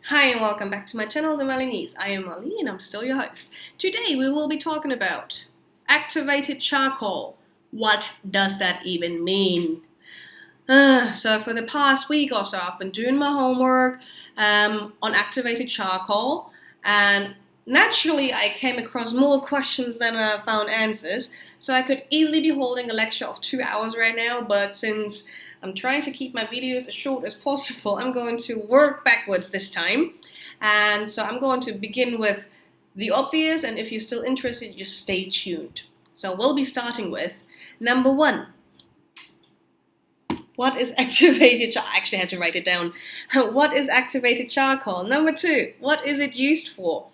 Hi and welcome back to my channel, The Malinese. I am Mali and I'm still your host. Today we will be talking about activated charcoal. What does that even mean? So for the past week or so I've been doing my homework on activated charcoal, and naturally I came across more questions than I found answers. So I could easily be holding a lecture of 2 hours right now, but since I'm trying to keep my videos as short as possible, I'm going to work backwards this time. And so I'm going to begin with the obvious, and if you're still interested, just stay tuned. So we'll be starting with number one. What is activated charcoal? I actually had to write it down. What is activated charcoal? Number two, what is it used for?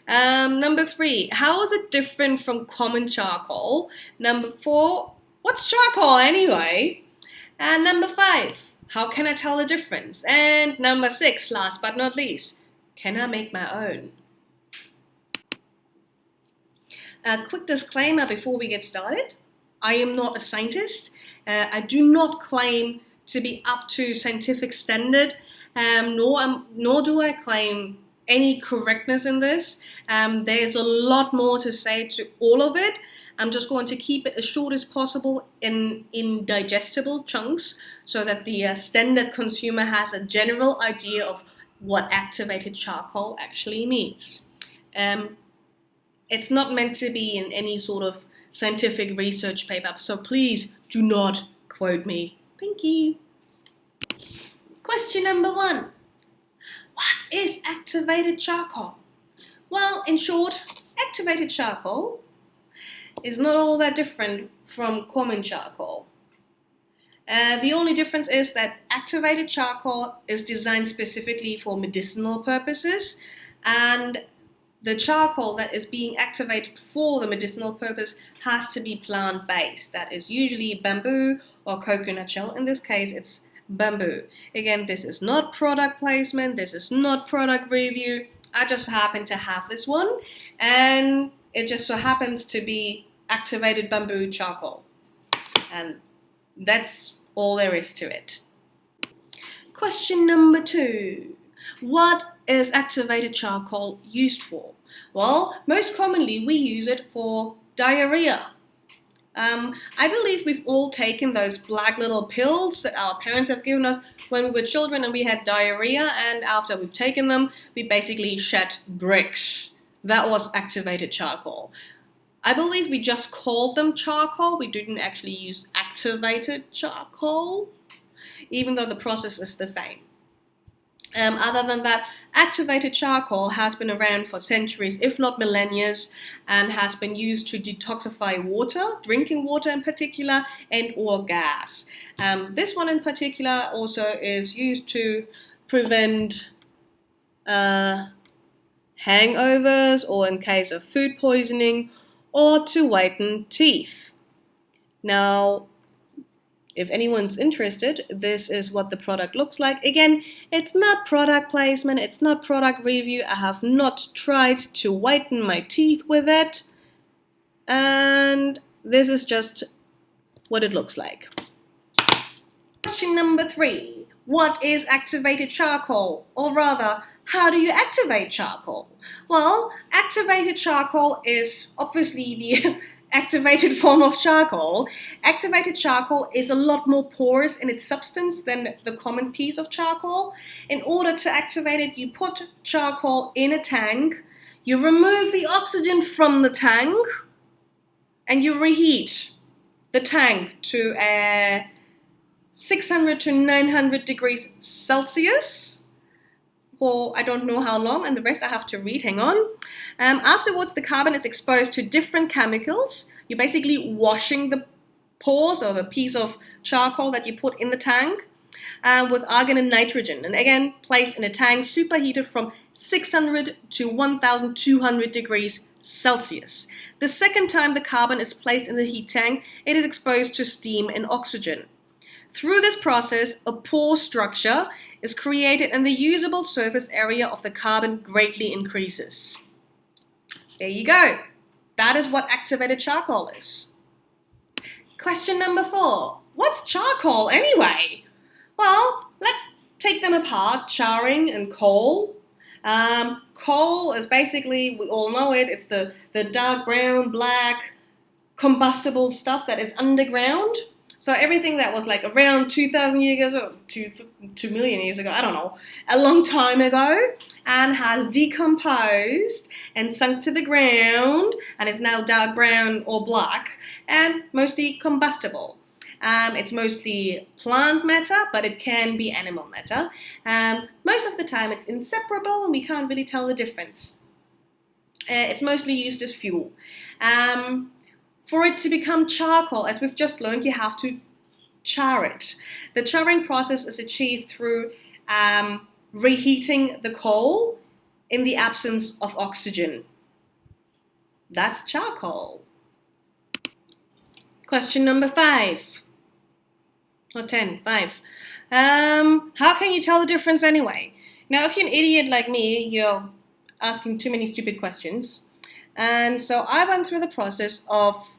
Number three, how is it different from common charcoal? Number four, what's charcoal anyway? And number five, how can I tell the difference? And number six, last but not least, can I make my own? A quick disclaimer before we get started. I am not a scientist. I do not claim to be up to scientific standard, nor do I claim any correctness in this. There's a lot more to say to all of it. I'm just going to keep it as short as possible in digestible chunks so that the standard consumer has a general idea of what activated charcoal actually means. It's not meant to be in any sort of scientific research paper, so please do not quote me. Thank you. Question number one. What is activated charcoal? Well, in short, activated charcoal is not all that different from common charcoal. The only difference is that activated charcoal is designed specifically for medicinal purposes, and the charcoal that is being activated for the medicinal purpose has to be plant-based. That is usually bamboo or coconut shell. In this case, it's bamboo. Again, this is not product placement, this is not product review. I just happen to have this one, and it just so happens to be activated bamboo charcoal. And that's all there is to it. Question number two. What is activated charcoal used for? Well, most commonly we use it for diarrhea. I believe we've all taken those black little pills that our parents have given us when we were children and we had diarrhea, and after we've taken them, we basically shed bricks. That was activated charcoal. I believe we just called them charcoal. We didn't actually use activated charcoal, even though the process is the same. Other than that, activated charcoal has been around for centuries, if not millennia, and has been used to detoxify water, drinking water in particular, and or gas. This one in particular also is used to prevent hangovers, or in case of food poisoning, or to whiten teeth. Now, if anyone's interested, this is what the product looks like. Again, it's not product placement, it's not product review. I have not tried to whiten my teeth with it. And this is just what it looks like. Question number three. What is activated charcoal? Or rather, how do you activate charcoal? Well, activated charcoal is obviously the activated form of charcoal. Activated charcoal is a lot more porous in its substance than the common piece of charcoal. In order to activate it, you put charcoal in a tank, you remove the oxygen from the tank, and you reheat the tank to 600 to 900 degrees Celsius for I don't know how long, and the rest I have to read, hang on. Afterwards, the carbon is exposed to different chemicals. You're basically washing the pores of a piece of charcoal that you put in the tank with argon and nitrogen, and again placed in a tank superheated from 600 to 1200 degrees Celsius. The second time the carbon is placed in the heat tank, it is exposed to steam and oxygen. Through this process, a pore structure is created and the usable surface area of the carbon greatly increases. There you go. That is what activated charcoal is. Question number four. What's charcoal anyway? Well, let's take them apart, charring and coal. Coal is basically, we all know it, it's the dark brown, black, combustible stuff that is underground. So everything that was like around 2,000 years ago, 2 million years ago, I don't know, a long time ago, and has decomposed and sunk to the ground and is now dark brown or black and mostly combustible. It's mostly plant matter, but it can be animal matter. Most of the time it's inseparable and we can't really tell the difference. It's mostly used as fuel. For it to become charcoal, as we've just learned, you have to char it. The charring process is achieved through reheating the coal in the absence of oxygen. That's charcoal. Question number 5. Or 10, 5. How can you tell the difference anyway? Now, if you're an idiot like me, you're asking too many stupid questions. And so I went through the process of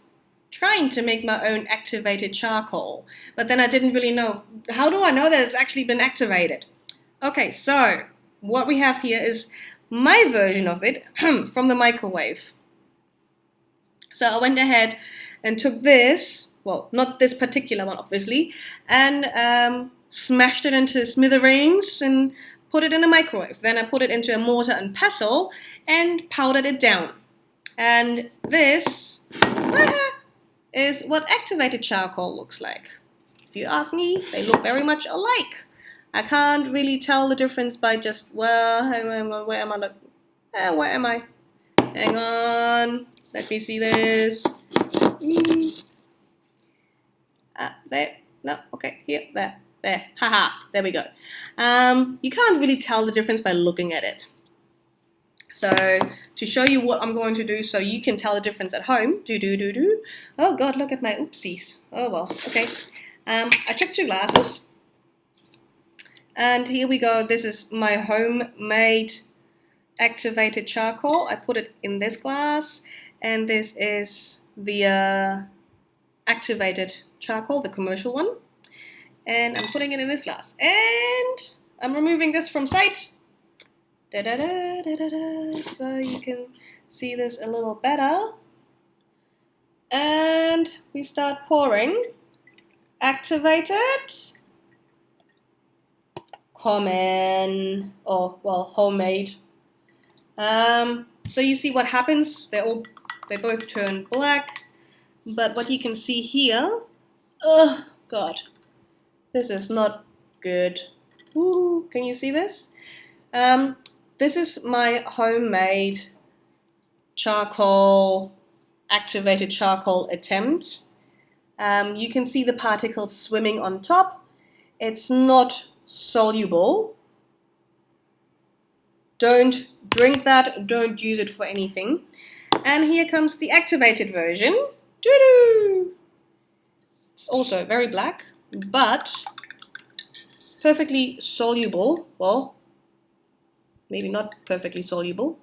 trying to make my own activated charcoal. But then I didn't really know, how do I know that it's actually been activated? Okay, so what we have here is my version of it from the microwave. So I went ahead and took this, well, not this particular one, obviously, and smashed it into smithereens and put it in the microwave. Then I put it into a mortar and pestle and powdered it down. And this is what activated charcoal looks like. If you ask me, they look very much alike. I can't really tell the difference by just, well, where am I? Where am I? Hang on. Let me see this. There. No. Okay. Here. There. Haha. There we go. You can't really tell the difference by looking at it. So to show you what I'm going to do so you can tell the difference at home. Oh God, look at my oopsies. Oh well. Okay. I took 2 glasses. And here we go. This is my homemade activated charcoal. I put it in this glass. And this is the activated charcoal, the commercial one. And I'm putting it in this glass. And I'm removing this from sight. So you can see this a little better. And we start pouring. Activated. Common. Oh, well, homemade. So you see what happens. They both turn black. But what you can see here, oh God, this is not good. Ooh, can you see this? This is my homemade charcoal, activated charcoal attempt. You can see the particles swimming on top. It's not soluble. Don't drink that, don't use it for anything. And here comes the activated version. Doo-doo! It's also very black, but perfectly soluble. Well, maybe not perfectly soluble.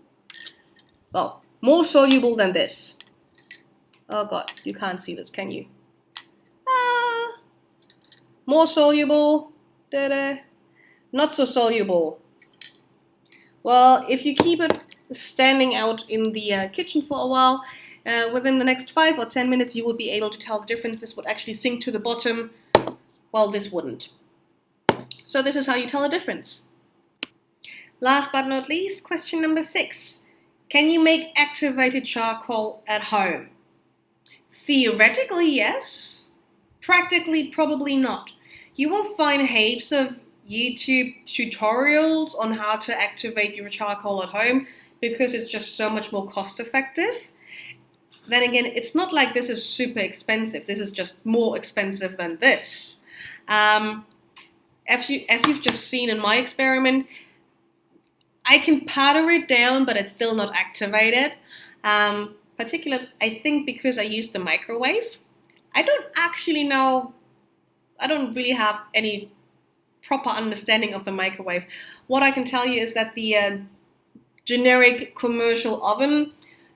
Well, more soluble than this. Oh God, you can't see this, can you? More soluble. Da-da. Not so soluble. Well, if you keep it standing out in the kitchen for a while, within the next 5 or 10 minutes, you will be able to tell the difference. This would actually sink to the bottom, while this wouldn't. So this is how you tell the difference. Last but not least, question number 6. Can you make activated charcoal at home? Theoretically, yes. Practically, probably not. You will find heaps of YouTube tutorials on how to activate your charcoal at home because it's just so much more cost effective. Then again, it's not like this is super expensive. This is just more expensive than this. As you've just seen in my experiment, I can powder it down, but it's still not activated. Particularly, I think because I used the microwave. I don't actually know. I don't really have any proper understanding of the microwave. What I can tell you is that the generic commercial oven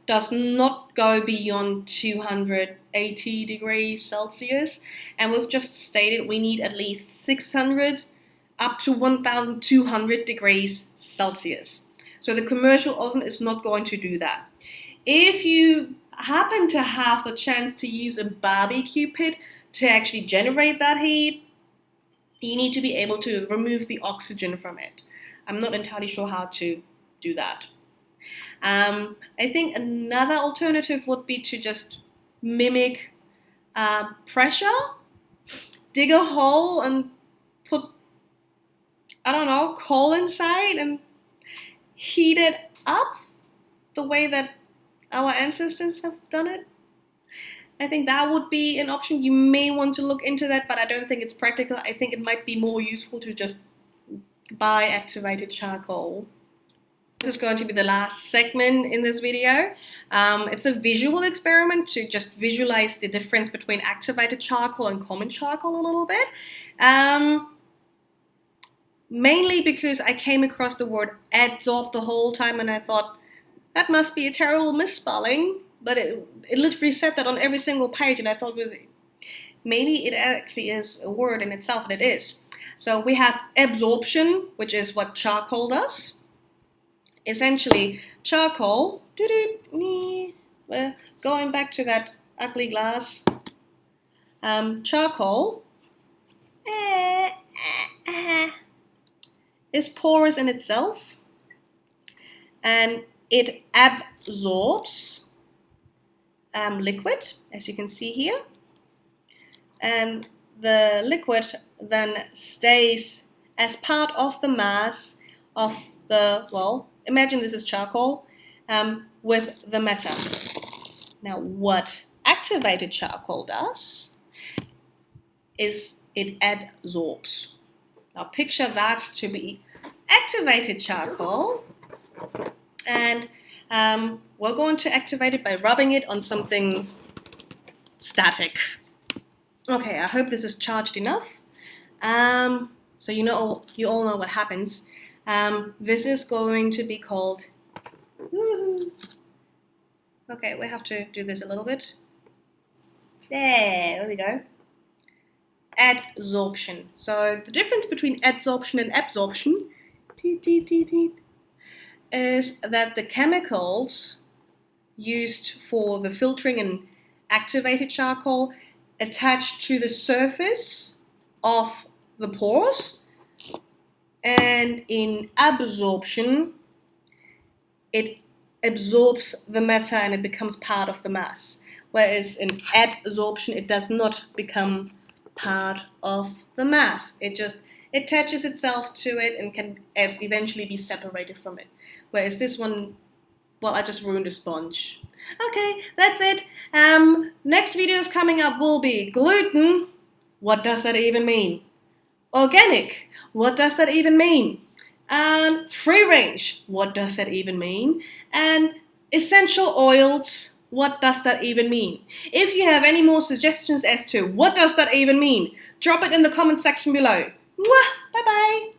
does not go beyond 280 degrees Celsius. And we've just stated we need at least 600 up to 1200 degrees Celsius. So the commercial oven is not going to do that. If you happen to have the chance to use a barbecue pit to actually generate that heat, you need to be able to remove the oxygen from it. I'm not entirely sure how to do that. I think another alternative would be to just mimic pressure, dig a hole and put, I don't know, coal inside and heat it up the way that our ancestors have done it. I think that would be an option. You may want to look into that, but I don't think it's practical. I think it might be more useful to just buy activated charcoal. This is going to be the last segment in this video. It's a visual experiment to just visualize the difference between activated charcoal and common charcoal a little bit. Mainly because I came across the word adsorb the whole time and I thought, that must be a terrible misspelling. But it literally said that on every single page, and I thought maybe it actually is a word in itself, and it is. So we have absorption, which is what charcoal does. Essentially, charcoal, going back to that ugly glass, charcoal is porous in itself, and it absorbs liquid, as you can see here, and the liquid then stays as part of the mass of the, well, imagine this is charcoal with the matter. Now what activated charcoal does is it adsorbs. Now picture that to be activated charcoal, and we're going to activate it by rubbing it on something static. Okay, I hope this is charged enough. So you all know what happens. This is going to be called, okay, we have to do this a little bit. There we go. Adsorption. So the difference between adsorption and absorption is that the chemicals used for the filtering and activated charcoal attach to the surface of the pores, and in absorption it absorbs the matter and it becomes part of the mass, whereas in adsorption it does not become part of the mass. It just attaches itself to it and can eventually be separated from it. Whereas this one, well, I just ruined a sponge. Okay, that's it. Next videos coming up will be gluten. What does that even mean? Organic. What does that even mean? And free range. What does that even mean? And essential oils. What does that even mean? If you have any more suggestions as to what does that even mean, drop it in the comment section below. Mwah! Bye bye!